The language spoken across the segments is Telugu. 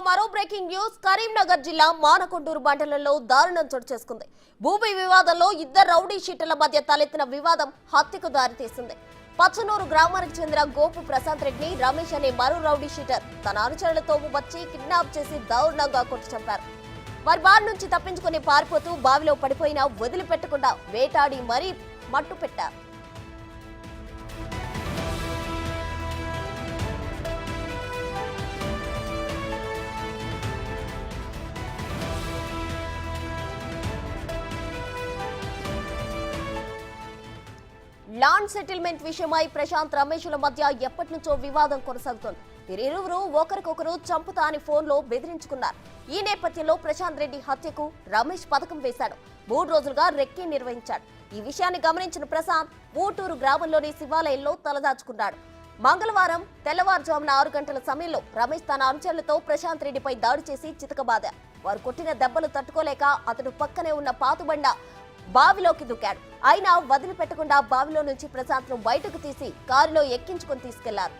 మరో బ్రేకింగ్ న్యూస్. కరీంనగర్ జిల్లా మానకొండూరు మండలంలో దారుణం చోటు చేసుకుంది. భూమి వివాదంలో ఇద్దరు రౌడీ షీటర్ల మధ్య తలెత్తిన వివాదం హత్యకు దారితీసింది. పచ్చనూరు గ్రామానికి చెందిన గోపు ప్రశాంత్ రెడ్డిని రమేష్ అనే మరో రౌడీ షీటర్ తన అనుచరులతో వచ్చి కిడ్నాప్ చేసి దారుణంగా కొట్టి చంపారు. వారి బారి నుంచి తప్పించుకుని పారిపోతూ బావిలో పడిపోయినా వదిలిపెట్టకుండా వేటాడి మరీ మట్టు పెట్టారు. ల్యాండ్ సెటిల్మెంట్ విషయమై ప్రశాంత్ రమేష్ల మధ్య ఎప్పటి నుంచో వివాదం కొనసాగుతోంది. వీరిరువురు ఒకరికొకరు చంపుతా అని ఫోన్లో బెదిరించుకున్నారు. ఈ నేపథ్యంలో ప్రశాంత్ రెడ్డి హత్యకు రమేష్ పథకం వేశాడు. 3 రోజులుగా రెక్కీ నిర్వహించాడు. ఈ విషయాన్ని గమనించిన ప్రశాంత్ ఊటూరు గ్రామంలోని శివాలయంలో తలదాచుకున్నాడు. మంగళవారం తెల్లవారుజామున 6 గంటల సమయంలో రమేష్ తన అనుచరులతో ప్రశాంత్ రెడ్డిపై దాడి చేసి చితకబాదారు. వారు కొట్టిన దెబ్బలు తట్టుకోలేక అతడు పక్కనే ఉన్న పాతుబండ బావిలోకి దూకాడు. అయినా వదిలిపెట్టకుండా బావిలో నుంచి ప్రశాంత్ ను బయటకు తీసి కారులో ఎక్కించుకొని తీసుకెళ్లారు.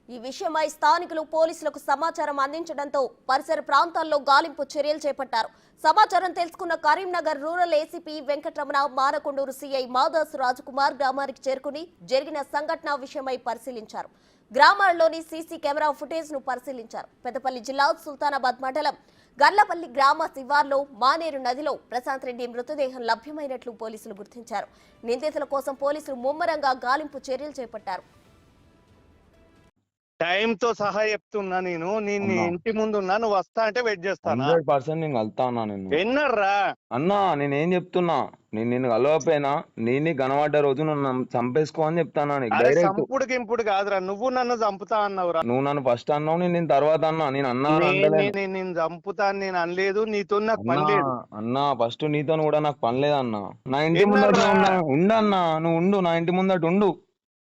ఈ విషయమై స్థానికులు పోలీసులకు సమాచారం అందించడంతో పరిసర ప్రాంతాల్లో గాలింపు చర్యలు చేపట్టారు. సమాచారం తెలుసుకున్న Karimnagar rural ACP Venkataramana, Manakondur CI Madas Rajkumar గ్రామానికి చేరుకుని జరిగిన సంఘటన విషయమై పరిశీలించారు. గ్రామాల్లోని సీసీ కెమెరా ఫుటేజ్ ను పరిశీలించారు. పెద్దపల్లి జిల్లా సుల్తానాబాద్ మండలం గర్లపల్లి గ్రామ శివార్లో మానేరు నదిలో ప్రశాంత్ రెడ్డి మృతదేహం లభ్యమైనట్లు పోలీసులు గుర్తించారు. నిందితుల కోసం పోలీసులు ముమ్మరంగా గాలింపు చర్యలు చేపట్టారు. టైం తో సహా చెప్తున్నా నేను ఇంటి ముందు ఉన్నా, నువ్వు వస్తా అంటే వెయిట్ చేస్తాను. 100% నేను కలుతా అన్నా. నేను ఎన్నర్రా అన్నా, నేనేం చెప్తున్నా, నేను కలవపోయినా నేను కనబడ్డ రోజు నన్ను చంపేసుకో అని చెప్తానా నీకు డైరెక్ట్. చంపుడు గింపుడు కాదురా, నువ్వు నన్ను చంపుతా అన్నావురా. నువ్వు నన్ను ఫస్ట్ అన్నావు, నేను తర్వాత అన్నా. నేను అన్నా నేను చంపుతా అని నేను అనలేదు, నీతో నాకు పని లేదు అన్నా. ఫస్ట్ నీతో కూడా నాకు పని లేదన్నా. నా ఇంటి ముందట ఉండన్నా, నువ్వు ఉండు, నా ఇంటి ముందట ఉండు.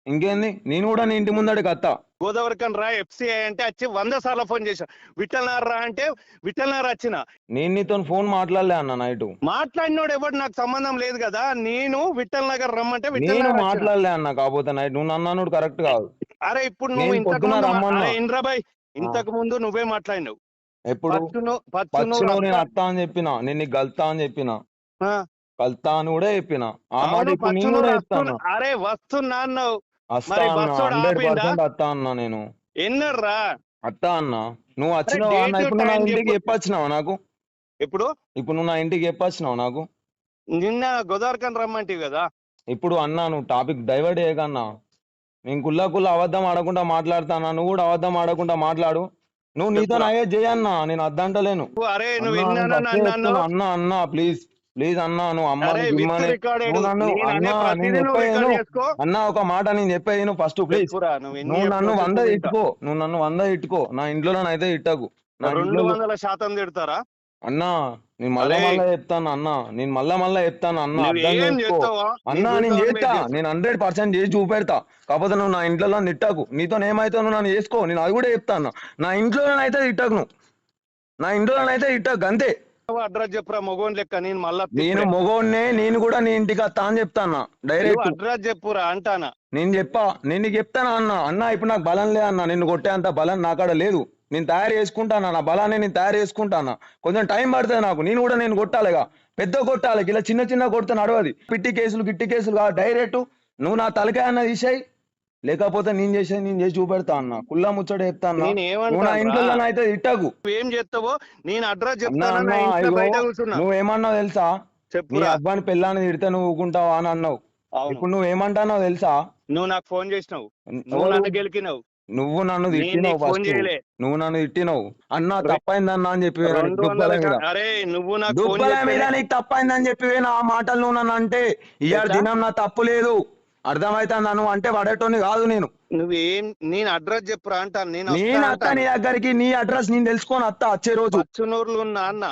ఇంకేంది, నేను కూడా నీ ఇంటి ముందడికి వస్తా. గోదావరికన్ రా ఎఫ్సిఐ అంటే వచ్చి 100 సార్లు ఫోన్ చేశా. విఠల్నార్ రా అంటే విఠల్నార్ వచ్చిన. నేను నీతో ఫోన్ మాట్లాడలే అన్న. నైట్ మాట్లాడినోడు ఎవరు నాకు సంబంధం లేదు కదా. నేను విఠల్ నగర్ రమ్మంటే నేను మాట్లాడలే అన్న. కాకపోతే నైట్ నువ్వు అన్నాడు కరెక్ట్ కాదు. అరే ఇప్పుడు నువ్వు ఇంద్రాబాయ్ ఇంతకు ముందు నువ్వే మాట్లాడినావు. ఎప్పుడు నేను అత్తా అని చెప్పిన, నేను నీకు గల్తా అని చెప్పిన, కల్తా అని కూడా చెప్పిన. ఆ మాట ఇప్పుడు నేను కూడా చెప్తాను. అరే వస్తున్నా అన్నావు. 100% అత్తా అన్నా. నేను ఎన్నర్రా అత్తా అన్నా. నువ్వు వచ్చినావు అన్న. ఇప్పుడు నా ఇంటికి చెప్పొచ్చినావు నాకు. ఇప్పుడు నువ్వు నా ఇంటికి చెప్పొచ్చినావు నాకు. నిన్న గోదావరికన్ రమ్మంటివి కదా. ఇప్పుడు అన్నా, నువ్వు టాపిక్ డైవర్ట్ చేయకన్నా. నేను కుల్లా అబద్ధం ఆడకుండా మాట్లాడతానా, నువ్వు కూడా అబద్ధం ఆడకుండా మాట్లాడు. నువ్వు నీతో అయ్యే చేయన్నా, నేను అద్దంటలేను. అరే నువ్వు అన్నా ప్లీజ్ అన్నా. నువ్వు అమ్మ అన్నా ఒక మాట నేను చెప్పేది నువ్వు ఫస్ట్ ప్లీజ్. నువ్వు నన్ను 100 ఇట్టుకో, నా ఇంట్లో అయితే ఇట్టకు. 200% తిడతారా అన్నా? నేను మళ్ళా చెప్తాను అన్నా, నేను మళ్ళా చెప్తాను అన్నా. అర్థం చేసుకో అన్నా. నేను చేస్తా, నేను 100% చేసి చూపెడతా. కాకపోతే నువ్వు నా ఇంట్లో తిట్టకు. నీతో ఏమైతే నువ్వు నన్ను చేసుకో, నేను అది కూడా చెప్తా అన్నా. నా ఇంట్లోనైతే తిట్టకు, నువ్వు నా ఇంట్లోనైతే తిట్టకు, అంతే. అడ్రస్ చెప్పురా మొగోన్ లెక్క. నేను మొగోన్నే, నేను కూడా నీ ఇంటికి వస్తా అని చెప్తాను. డైరెక్ట్ అడ్రస్ చెప్పురా అంటానా. నేను నీకు చెప్తానా అన్నా. ఇప్పుడు నాకు బలం లే అన్నా, నిన్ను కొట్టేంత బలం నాకాడ లేదు. నేను తయారు చేసుకుంటానా, నా బలాన్ని నేను తయారు చేసుకుంటానా. కొంచెం టైం పడుతుంది నాకు. నేను కొట్టాలిగా, పెద్ద కొట్టాలి. ఇలా చిన్న కొడితే నడవది. గిట్టి కేసులు కాదు. డైరెక్ట్ నువ్వు నా తలకాయ అన్న తీసేయి, లేకపోతే నేను చేసి చూపెడతా అన్న. కుల్లా ముచ్చట చెప్తా అన్న. నా ఇంట్లో అయితే ఇట్టకు. ఏం చేస్తావో నేను అడ్రస్ నువ్వేమన్నావు తెలుసా? నీ అబ్బాని పెళ్ళాన్ని తిడితే నువ్వు ఊకుంటావా అని అన్నావు. ఇప్పుడు నువ్వేమంటావు తెలుసా? నువ్వు నాకు ఫోన్ చేసినావు, నువ్వు నన్ను గెలికినావు, నువ్వు నన్ను తిట్టినావు. ఫస్ట్ నువ్వు నన్ను తిట్టినావు అన్నా. తప్పైందన్నా అని చెప్పి దుబ్బల మీద నీకు తప్పైందని చెప్పి నా మాటలు నువ్వు నన్ను అంటే ఇవాళ దినం నా తప్పు లేదు. అర్థమైతుందా? నువ్వు అంటే పడేటోని కాదు. నేను అడ్రస్ చెప్పురా అంటాను. నేను అత్త నీ దగ్గరికి. నీ అడ్రస్ నేను తెలుసుకొని అత్త వచ్చే రోజు.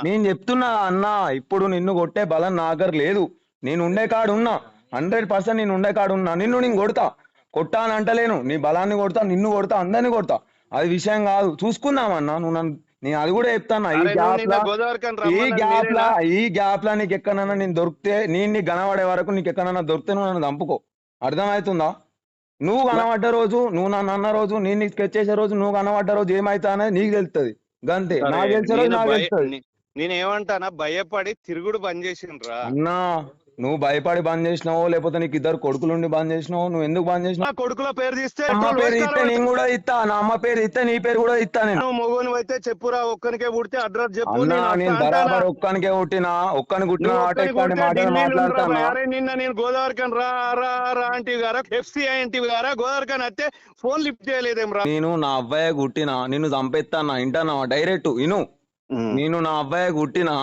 నేను చెప్తున్నా అన్నా, ఇప్పుడు నిన్ను కొట్టే బలం నా దగ్గర లేదు. నేను ఉండే కాడు ఉన్నా, 100% నేను ఉండే కాడు ఉన్నా. నేను కొడతా. కొట్టా అని అంటలేను, నీ బలాన్ని కొడతా, నిన్ను కొడతా, అందరిని కొడతా, అది విషయం కాదు. చూసుకుందామన్నా, నువ్వు నన్ను, నేను అది కూడా చెప్తాను. ఈ అరే నువ్వు గ్యాప్ నిన్న లా గోదావరికని ఈ రమ్మన్నది గ్యాప్ లా మీరేనా? ఈ గ్యాప్ లా నీకు ఎక్కడన్నా నేను దొరికితే, నీకు కనబడే వరకు నీకు ఎక్కడన్నా దొరికితే నువ్వు నన్ను చంపుకో. అర్థమవుతుందా? నువ్వు కనబడ్డ రోజు, నువ్వు నన్ను అన్న రోజు, నేను నీకు స్కెచ్ చేసే రోజు, నువ్వు కనబడ్డ రోజు ఏమైతా అనేది నీకు తెలుస్తుంది. గంతే, సరే, నాకు తెలిసే రోజు నాకు తెలుస్తుంది. నేనేమంటానా, భయపడి తిరుగుడు బంద్ చేసిండ్రా. అన్నా, నువ్వు భయపడి బంద్ చేసినావో, లేకపోతే నీకు ఇద్దరు కొడుకులుండి బంద్ చేసినావో, నువ్వు ఎందుకు బంద్ నా చేసినావు? కొడుకుల పేరు తీస్తే అమ్మ ఇప్పుడు పేరు లోకాలు ఇస్తే నేను కూడా ఇస్తా, నా అమ్మ పేరు ఇస్తే నీ పేరు కూడా ఇస్తా నేను. నువ్వు మొగుని అయితే చెప్పురా, ఒక్కనికే పుడితే అడ్రస్ చెప్పు. అన్నా, నేను నేను వస్తా అంటానా? బరాబర్ ఒక్కనికే పుట్టినా, ఒక్కని పుట్టిన నువ్వు ఆట ఒక్కనికి ఇట్లాంటి పుడితే మాటలు ఢిల్లీలో ఉండరా మాట్లాడతానా? భయ్? అరే నిన్న నేను గోదావరికని రా రా రా అంటివి గారా, FCI అంటివి గారా, గోదావరికని అయితే ఫోన్ లిఫ్ట్ చేయలేదేం రా? నేను నా అబ్బాయి గుట్టినా, నిన్ను చంపేస్తానా, ఇంటనా డైరెక్ట్ ఇను. నేను నా అబ్బాయి గుట్టినా,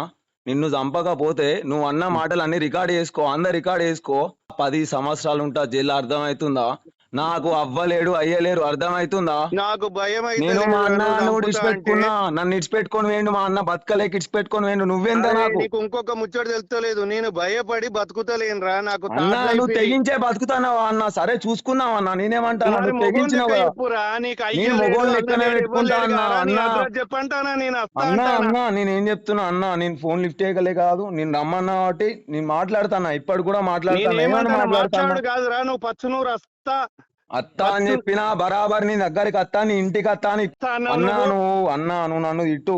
నిన్ను చంపకపోతే నువ్వు అన్న మాటలు అన్ని రికార్డ్ చేసుకో, అందరు రికార్డ్ చేసుకో. 10 సంవత్సరాలు ఉంటా జైలు, అర్థమవుతుందా? నాకు అవ్వలేడు, అయ్యలేరు, అర్థమవుతుందా? నాకు భయం అయితే నేను మా అన్న లేదు, నువ్వు చంపుతా ఇడిచిపెట్టుకున్నా, అంటే. నన్ను ఇడిచిపెట్టుకొని వేయండు, మా అన్న బతకలేక ఇడిచిపెట్టుకొని వేయండు, నువ్వెంత అరే, నాకు? నీకు ఇంకొక ముచ్చట తెలుస్తలేదు, నేను భయపడి బతుకుతలేనురా. నాకు అన్న థాట్ నువ్వు లైఫ్ ఇది. తెగించే బతుకుతున్నావా అన్న? సరే చూసుకుందాం అన్న, నేనేమంటాను, మరి నువ్వు మొగోని తెగించినావు లెక్క కదా. చెప్పురా, నీకు నేను అయ్యలేడు, మొగోని లెక్కనే అన్నలేడు, పెట్టుకుంటా ఇవ్వలేడు అన్న. గారా, నీ అన్న అడ్రస్ చెప్పంటానా, నేను వస్తా అన్న అంటానా? అన్న నేనేం చెప్తున్నా అన్న, నేను ఫోన్ లిఫ్ట్ చేయగలే కాదు, నేను రమ్మన్నా కాబట్టి నేను మాట్లాడతానా, ఇప్పటి కూడా మాట్లాడతాను. ఏమని నేనేమంటాను, మాట్లాడతాను? మాట్లాడు కాదురా, నువ్వు పచ్చనూరు వస్తా అత్త అని చెప్పినా బరాబర్ నీ దగ్గరికి అత్తా, నీ ఇంటికి అత్తా అని. అన్నావు అన్నా నువ్వు. నువ్వు నన్ను ఇట్టు,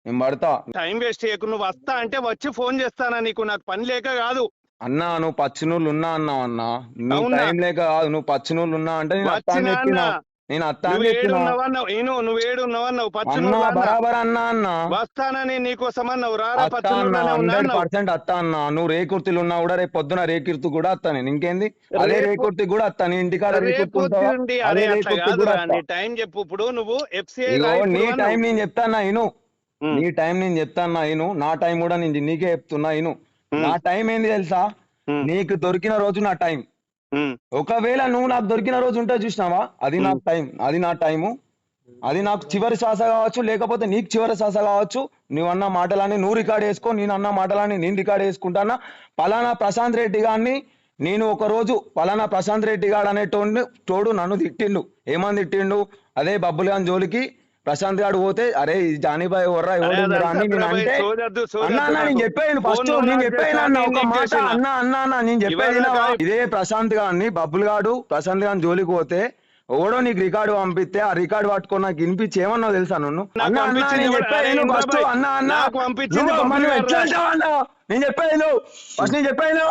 నేను పడతా. టైం వేస్ట్ చేయకు, నువ్వు వస్తా అంటే వచ్చి ఫోన్ చేస్తానా నీకు, నాకు పని లేక కాదు. అన్నా నువ్వు పచ్చినూళ్ళు ఉన్నా అన్నావు అన్న, నువ్వు అవునా? టైం లేక కాదు, నువ్వు పచ్చినూళ్ళు ఉన్నా అంటే నేను అత్తా అని వచ్చినా చెప్పినా, అన్నా. నేను అత్తా అని నువ్వు చెప్పినా. ఏడున్నావన్నావు, నువ్వు ఏడున్నావన్నావు, అన్నా పచ్చనూరు అన్నా. బరాబర్ అన్నా అన్న, వస్తానని నీకోసం అన్నావు, రారా అత్త అన్న, పచ్చనూరులోనే ఉన్నా అన్నావు. 100% అత్త అన్న. నువ్వు రేకుర్తిలు ఉన్నా కూడా రేపు పొద్దున రేకుర్తి కూడా అత్తా నేను. ఇంకేంది, అదే రేపు- రేకుర్తి కూడా అత్తా, నీ ఇంటికాడ రేకుర్తి రేపు ఉంటావా? ఉంది, అదే అరే అట్లా రేకుర్తి కాదు కూడా రా, అత్తా. నీ టైం చెప్పు. ఇప్పుడు నువ్వు FCI ఇగో రా ఇప్పుడు నీ అన్నావు. టైం నేను చెప్తానా ఇను, ఉమ్, నీ టైం నేను చెప్తానా ఇను, నా టైం కూడా నేను నీకే చెప్తున్నా ఇను. ఉమ్, నా టైం ఏంది తెలుసా? ఉమ్, నీకు దొరికిన రోజు నా టైం. ఉమ్, ఒకవేళ నువ్వు నాకు దొరికిన రోజు ఉంటే చూసినావా, అది నా టైం, అది నా టైము, అది నాకు చివరి శ్వాస కావచ్చు, లేకపోతే నీకు చివరి శ్వాస కావచ్చు. నువ్వు అన్న మాటలని నువ్వు రికార్డ్ చేసుకో, నేను అన్న మాటలని నేను రికార్డ్ చేసుకుంటానా. పలానా ప్రశాంత్ రెడ్డి గారిని నేను ఒక రోజు, పలానా ప్రశాంత్ రెడ్డి గారు తోడు నన్ను తిట్టిండు. ఏమని తిట్టిండు? అదే బబ్బులు గాని జోలికి ప్రశాంత్ గారు పోతే, అరే ఈ జానీబాయ్ ఎవర్రా అరే ఎవరు అని నేను అంటే, అన్న అన్న నేను చెప్పాను ఫస్ట్, నేను చెప్పాను అన్న ఒక మాట, అన్న అన్న అన్న నేను చెప్పేది వినవా? ఇదే ప్రశాంత్ గారిని, బబ్బులు గాడు ప్రశాంత్ గారిని జోలికి పోతే ఎవడో నీకు రికార్డు పంపిస్తే, ఆ రికార్డు పట్టుకొని నాకు వినిపించి ఏమన్నావు తెలుసా నువ్వు? అన్న అన్న నేను చెప్పాను ఫస్ట్, అన్న అన్న నువ్వు ఎట్లా అంటావు అన్న? నేను చెప్పాను ఫస్ట్, నేను చెప్పాను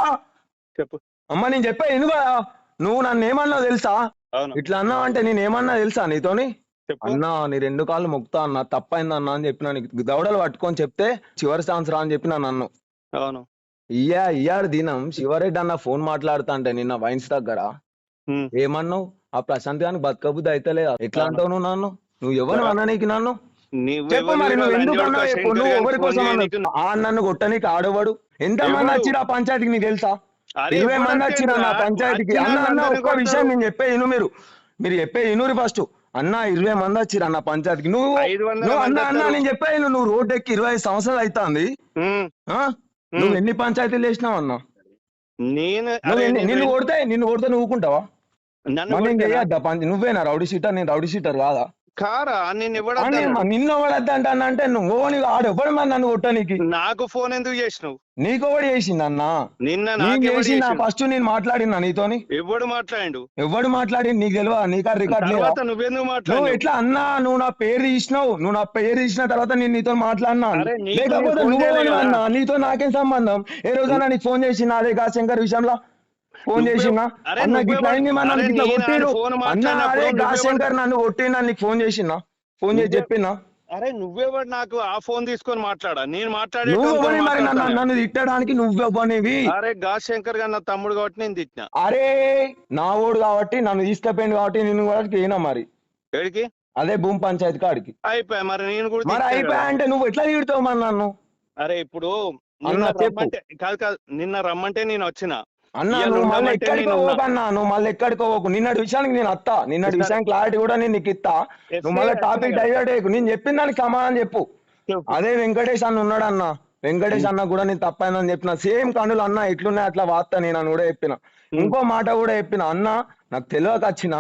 చెప్పు. అమ్మ, నేను చెప్పాను కదా, నువ్వు నన్ను ఏమన్నావు తెలుసా? అవును, ఇట్లా అన్నావు అంటే నేను ఏమన్నా తెలుసా నీతోని? చెప్పు. అన్నా నీ 2 కాళ్ళు మొక్తా అన్న, తప్పైందన్నా అని చెప్పినా, నీకు దవడలు పట్టుకొని చెప్తే చివరి ఛాన్స్ రా అని చెప్పినా నన్ను. అవును, ఇయ్యాడు దినం శివరెడ్డి అన్న ఫోన్ మాట్లాడుతా అంటే నిన్న వైన్స్ దగ్గర ఉమ్, ఏమన్నావు? ఆ ప్రశాంత్ గానికి బతకబుద్ధి అయితే లేదా? ఎట్లా అంటావు నువ్వు నన్ను? నువ్వు ఎవరు అన్న నీకు నన్ను? చెప్పు మరి, నువ్వు ఎందుకు అన్నావు చెప్పు, నువ్వు ఎవరి కోసం అన్నావు? ఆ నన్ను కొట్టనీకి ఆడవాడు. ఎంతమంది వచ్చిరా పంచాయతీకి నీకు తెలుసా? 20 మంది వచ్చిరా నా పంచాయతీకి. అన్న అన్న ఒక్క విషయం నేను చెప్పే ఇను, మీరు చెప్పే ఇనురి ఫస్ట్. అన్న 20 మంది వచ్చిరా నా పంచాయతీకి. నువ్వు 500 నువ్వు అన్న మంది అన్న వస్తారు. నేను చెప్పే ఇను, నువ్వు రోడ్ ఎక్కి 25 సంవత్సరాలు అవుతుంది. నువ్వు ఎన్ని పంచాయతీలు వేసినావు అన్న? నేను నువ్వు అరే, నిన్ను కొడితే నువ్వు ఊకుంటావా? నన్ను మరి నేను కొట్టినా? చేయొద్దా నువ్వేనా రౌడీ షీటర్? నేను రౌడీ షీటర్ కాదా? కారా, నేను అని ఇవ్వడం. నిన్ను ఎవడద్దా అంటే నువ్వు ఆడు ఎవడు మరి నన్ను కొట్టనీకి? నాకు ఫోన్ ఎందుకు చేసినావు? నీకు ఎవడు చేసింది అన్న? నిన్న నేను నాకెవడు చేసిన చేసిండు? ఫస్ట్ నేను మాట్లాడినా నీతోని. ఎవడు మాట్లాడిండు? ఎవడు మాట్లాడి నీకు తెలియదా? నీకా రికార్డ్ లేదా? తర్వాత నువ్వెందుకు నువ్వు మాట్లాడు? ఎట్లా అన్నా, నువ్వు నా పేరు తీసినావు, నువ్వు నా పేరు తీసిన తర్వాత నేను నీతో మాట్లాడినా. అరే, నీకు లేకపోతే ఫోన్ నువ్వు చేయలే కదా? అన్నా, నీతో నాకేం సంబంధం? ఏ రోజైనా నీకు ఫోన్ చేసినా అదే శంకర్ విషయంలో ఫోన్ చేసినా? అరే, అన్న నువ్వే గిట్లా అయింది మన అరే, ఇట్లా నేను కొట్టిరు ఫోన్ అన్న, మాట్లాడినప్పుడు అదే నువ్వే శంకర్ నన్ను కొట్టినా, నీకు ఫోన్ చేసినా? ఫోన్ చేసి చెప్పినా? అరే నువ్వెవడు నాకు ఆ ఫోన్ తీసుకొని మాట్లాడా? నేను నువ్వు మరి మాట్లాడే నన్ను తిట్టడానికి నువ్వెవ్వనివి? అరే శంకర్ గారు నా తమ్ముడు కాబట్టి నేను తిట్టినా. అరే నా ఓడు కాబట్టి నన్ను తీసుకుపోయింది కాబట్టి నిన్ను కూడా అయినా మరి ఎడికి? అదే భూమి పంచాయతీ కాడికి అయిపోయా మరి, నేను కూడా మరి తిట్టాను అయిపోయా కదా. అంటే నువ్వు ఎట్లా తిడతావు మరి నన్ను? అరే ఇప్పుడు అన్న నిన్న చెప్పు. రమ్మంటే కాదు నిన్న రమ్మంటే నేను వచ్చిన. అన్న ఇవాళ నువ్వు మళ్ళీ ఉండమంటే ఎక్కడికి నేను పోకు అన్నా, నువ్వు మళ్ళీ ఎక్కడికి పోకు. నిన్నటి విషయానికి నేను అత్తా, నిన్నటి విషయం క్లారిటీ కూడా నేను నీకు ఇస్తా. నువ్వు మళ్ళీ టాపిక్ డైవర్ట్ అయ్యకు. నేను చెప్పిన దానికి సమాధానం చెప్పు. చెప్పు. అదే వెంకటేష్ అన్న ఉన్నాడు అన్న, వెంకటేష్ అన్న కూడా నేను తప్పైందని చెప్పిన, సేమ్ కనులు అన్న ఎట్లున్నాయి అట్లా వార్త నేను అని కూడా చెప్పిన. ఇంకో మాట కూడా చెప్పిన, అన్న నాకు తెలియక వచ్చిన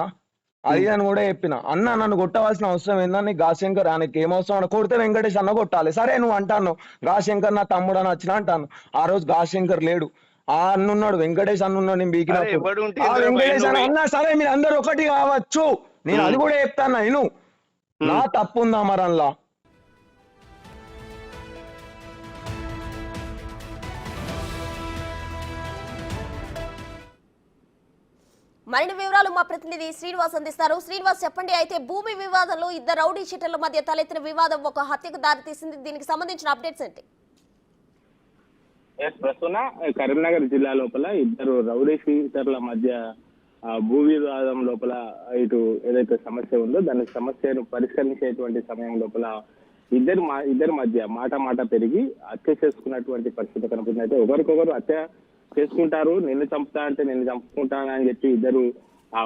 అది అని కూడా చెప్పిన. అన్న నన్ను కొట్టవలసిన అవసరం ఏందని గాశంకర్ ఆయనకి ఏమవసరం అని కొడితే వెంకటేష్ అన్న కొట్టాలి. సరే నువ్వు అంటాను గాశంకర్ నా తమ్ముడు అని వచ్చిన అంటాను. ఆ రోజు గాశంకర్ లేడు, ఆ అన్నున్నాడు, వెంకటేష్ అన్నున్నాడు. నేను బీకినప్పుడు ఆ వెంకటేష్ అన్న అన్నా సరే మీరు అందరు ఒకటి కావచ్చు, నేను అది కూడా చెప్తాను. నేను నా తప్పు ఉందా మరల్లా? మరిన్ని వివరాలు మా ప్రతినిధి శ్రీనివాస్ అందిస్తారు. శ్రీనివాస్ చెప్పండి, అయితే భూమి వివాదంలో ఇద్దరు రౌడీ షీటర్ల మధ్య తలెత్తిన వివాదం ఒక హత్యకు దారితీసింది. దీనికి సంబంధించిన అప్డేట్స్ ఏంటి? ప్రస్తుతం కరీంనగర్ జిల్లా లోపల ఇద్దరు రౌడీ షీటర్ల మధ్య భూ వివాదం లోపల ఇటు ఏదైతే సమస్య ఉందో దాని సమస్యను పరిష్కరించేటువంటి సమయం లోపల ఇద్దరి మధ్య మాట పెరిగి హత్య చేసుకున్నటువంటి పరిస్థితి కనపడింది. అయితే ఒకరికొకరు హత్య చేసుకుంటారు, నిన్ను చంపుతా అంటే నేను చంపుకుంటాను అని చెప్పి ఇద్దరు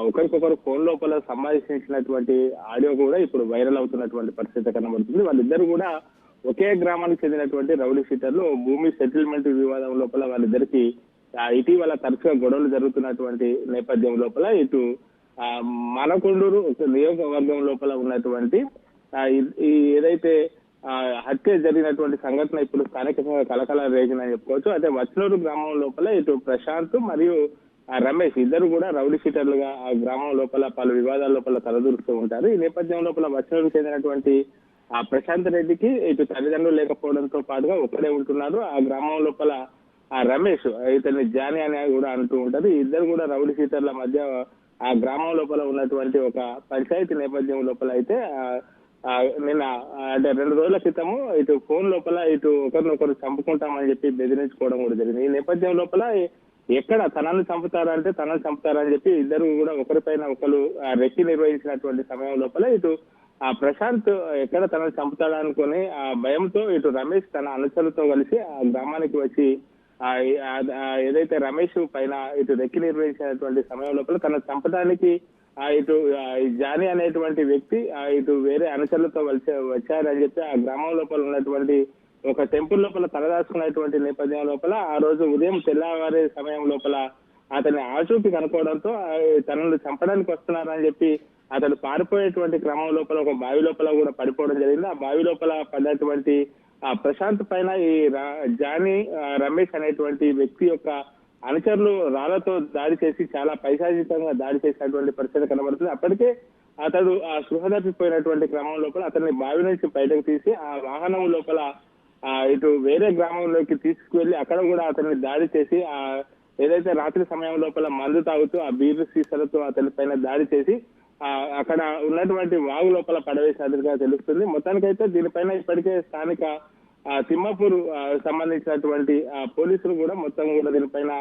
ఒకరికొకరు ఫోన్ లోపల సంభాషించినటువంటి ఆడియో కూడా ఇప్పుడు వైరల్ అవుతున్నటువంటి పరిస్థితి కనబడుతుంది. వాళ్ళిద్దరు కూడా ఒకే గ్రామానికి చెందినటువంటి రౌడీ షీటర్లు. భూమి సెటిల్మెంట్ వివాదం లోపల వాళ్ళిద్దరికి ఇటీవల తరచుగా గొడవలు జరుగుతున్నటువంటి నేపథ్యం లోపల ఇటు మనకొండూరు నియోజకవర్గం లోపల ఉన్నటువంటి ఏదైతే హత్య జరిగినటువంటి సంఘటన ఇప్పుడు స్థానికంగా కలకల రేగిందని చెప్పుకోవచ్చు. అయితే వచ్నూరు గ్రామం లోపల ఇటు ప్రశాంత్ మరియు రమేష్ ఇద్దరు కూడా రౌడీ షీటర్లుగా ఆ గ్రామం లోపల పలు వివాదాల లోపల తలదూరుస్తూ ఉంటారు. ఈ నేపథ్యం లోపల వచ్నూరుకు చెందినటువంటి ప్రశాంత్ రెడ్డికి ఇటు తల్లిదండ్రులు లేకపోవడంతో పాటుగా ఒక్కడే ఉంటున్నారు. ఆ గ్రామం లోపల రమేష్ ఇతన్ని జాని అని కూడా అంటూ ఉంటారు. ఇద్దరు కూడా రౌడీ షీటర్ల మధ్య ఆ గ్రామం లోపల ఉన్నటువంటి ఒక పంచాయతీ నేపథ్యం లోపల అయితే నిన్న అంటే 2 రోజుల క్రితము ఇటు ఫోన్ లోపల ఇటు ఒకరినొకరు చంపుకుంటామని చెప్పి బెదిరించుకోవడం కూడా జరిగింది. ఈ నేపథ్యం లోపల ఎక్కడ తనను చంపుతారంటే తనను చంపుతారని చెప్పి ఇద్దరు కూడా ఒకరిపైన ఒకరు రెక్కి నిర్వహించినటువంటి సమయం లోపల ఇటు ప్రశాంత్ ఎక్కడ తనను చంపుతాడనుకుని ఆ భయంతో ఇటు రమేష్ తన అనుచరులతో కలిసి ఆ గ్రామానికి వచ్చి ఏదైతే రమేష్ పైన ఇటు రెక్కి నిర్వహించినటువంటి సమయం లోపల తనను చంపడానికి ఇటు జానీ అనేటువంటి వ్యక్తి ఇటు వేరే అనుచరులతో వచ్చారని చెప్పి ఆ గ్రామం లోపల ఉన్నటువంటి ఒక టెంపుల్ లోపల తలదాచుకున్నటువంటి నేపథ్యం లోపల ఆ రోజు ఉదయం తెల్లవారే సమయం లోపల అతని ఆచూకీ కనుక్కోవడంతో తనను చంపడానికి వస్తున్నారని చెప్పి అతడు పారిపోయేటువంటి క్రమం లోపల ఒక బావి లోపల కూడా పడిపోవడం జరిగింది. ఆ బావి లోపల పడ్డటువంటి ప్రశాంత్ పైన ఈ జానీ రమేష్ అనేటువంటి వ్యక్తి యొక్క అనుచరులు రాళ్లతో దాడి చేసి చాలా పైశాచికంగా దాడి చేసినటువంటి పరిస్థితి కనబడుతుంది. అప్పటికే అతడు స్పృహ తప్పిపోయినటువంటి క్రమం లోపల అతన్ని బావి నుంచి బయటకు తీసి ఆ వాహనం లోపల ఇటు వేరే గ్రామంలోకి తీసుకువెళ్లి అక్కడ కూడా అతన్ని దాడి చేసి ఏదైతే రాత్రి సమయం లోపల మందు తాగుతూ ఆ బీరు సీసాలతో అతని పైన దాడి చేసి అక్కడ ఉన్నటువంటి వాగు లోపల పడవేసినట్టుగా తెలుస్తుంది. మొత్తానికైతే దీనిపైన ఇప్పటికే స్థానిక తిమ్మాపూర్ సంబంధించినటువంటి పోలీసులు కూడా మొత్తం కూడా దీనిపైన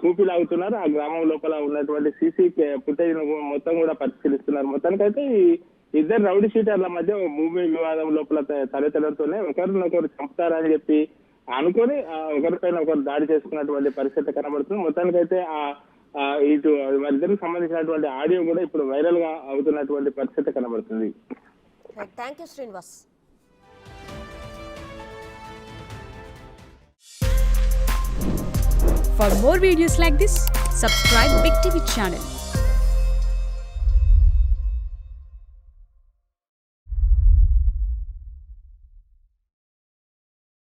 కూపిలాగుతున్నారు. ఆ గ్రామం లోపల ఉన్నటువంటి సీసీ ఫుటేజ్ మొత్తం కూడా పరిశీలిస్తున్నారు. మొత్తానికైతే ఈ ఇద్దరు రౌడీ షీటర్ల మధ్య భూమి వివాదం లోపల తలెత్తడంతోనే ఒకరినొకరు చంపుతారని చెప్పి అనుకొని ఒకరిపైన ఒకరు దాడి చేసుకున్నటువంటి పరిస్థితి కనబడుతుంది. మొత్తానికైతే ఇటు వారిద్దరికి సంబంధించినటువంటి ఆడియో కూడా ఇప్పుడు వైరల్ గా అవుతున్నటువంటి పరిస్థితి కనబడుతుంది. Thank you Srinivas. For more videos like this, subscribe Big TV channel.